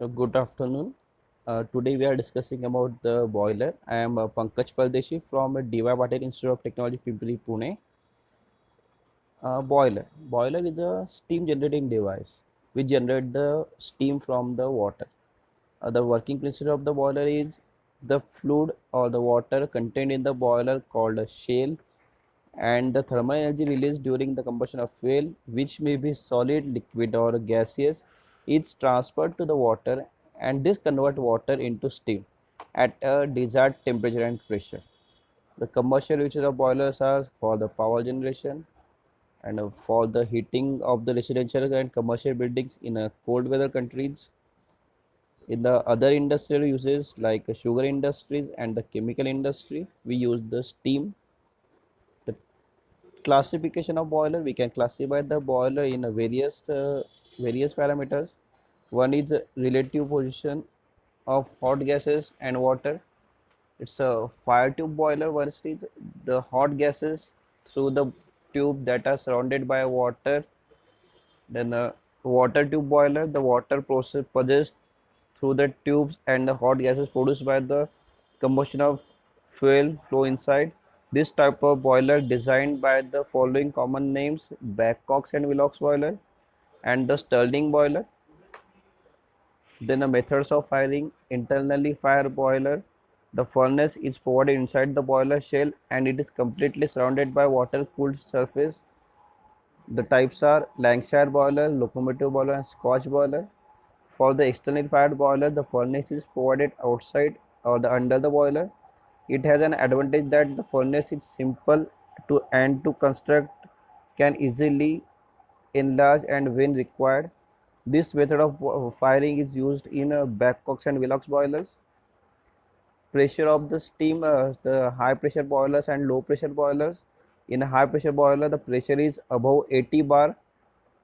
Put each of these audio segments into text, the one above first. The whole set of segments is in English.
Good afternoon. Today we are discussing about the boiler. I am Pankaj Pardeshi from DY Patel Institute of Technology, Pimpri, Pune. Boiler is a steam generating device which generate the steam from the water. The working principle of the boiler is the fluid or the water contained in the boiler called a shell and the thermal energy released during the combustion of fuel, which may be solid, liquid, or gaseous, is transferred to the water, and this convert water into steam at a desired temperature and pressure. The commercial uses of boilers are for the power generation and for the heating of the residential and commercial buildings in cold weather countries. In the other industrial uses like sugar industries and the chemical industry, we use the steam. The classification of boiler, we can classify the boiler in a various parameters. One is the relative position of hot gases and water. It's a fire tube boiler versus the hot gases through the tube that are surrounded by water. Then a water tube boiler, the water process passes through the tubes and the hot gases produced by the combustion of fuel flow inside. This type of boiler designed by the following common names: Babcock's and Wilcox boiler and the Stirling boiler. Then the methods of firing: internally fire boiler. The furnace is provided inside the boiler shell and it is completely surrounded by water cooled surface. The types are Lancashire boiler, locomotive boiler and Scotch boiler. For the external fired boiler, the furnace is provided outside or under the boiler. It has an advantage that the furnace is simple to construct, can easily enlarge and when required. This method of firing is used in Babcock's and Wilcox boilers. Pressure of the steam, the high pressure boilers and low pressure boilers. In a high pressure boiler, the pressure is above 80 bar.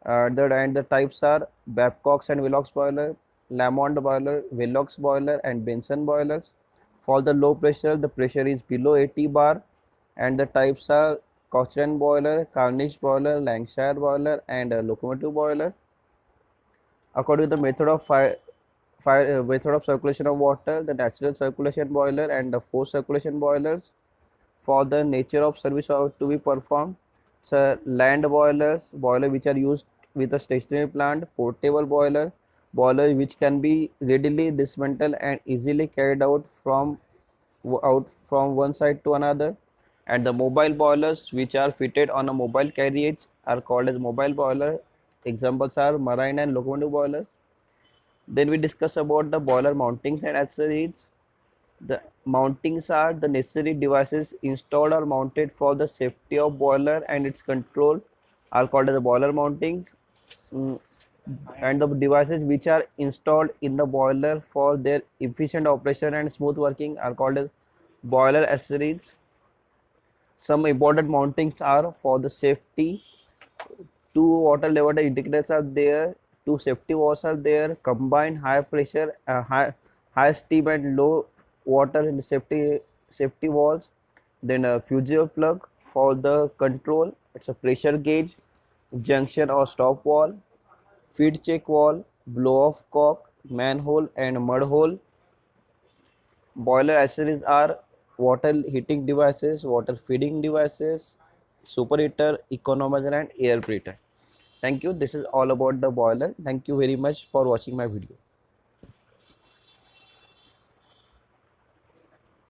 And the types are Babcock's and Wilcox boiler, Lamont boiler, Wilcox boiler, and Benson boilers. For the low pressure, the pressure is below 80 bar, and the types are Cochrane boiler, Carnish boiler, Lancashire boiler, and locomotive boiler. According to the method of circulation of water, the natural circulation boiler and the forced circulation boilers. For the nature of service to be performed, so land boiler which are used with a stationary plant, portable boiler which can be readily dismantled and easily carried out from one side to another, and the mobile boilers which are fitted on a mobile carriage are called as mobile boiler. Examples are marine and locomotive boilers. Then we discuss about the boiler mountings and accessories. The mountings are the necessary devices installed or mounted for the safety of boiler and its control are called as the boiler mountings. Mm, and the devices which are installed in the boiler for their efficient operation and smooth working are called as boiler accessories. Some important mountings are for the safety: two water level indicators are there, two safety valves are there, combined high pressure, high steam and low water in the safety valves. Then a fusible plug for the control. It's a pressure gauge, junction or stop valve, feed check valve, blow off cock, manhole and mud hole. Boiler accessories are water heating devices, water feeding devices, superheater, economizer and air preheater. Thank you. This is all about the boiler. Thank you very much for watching my video.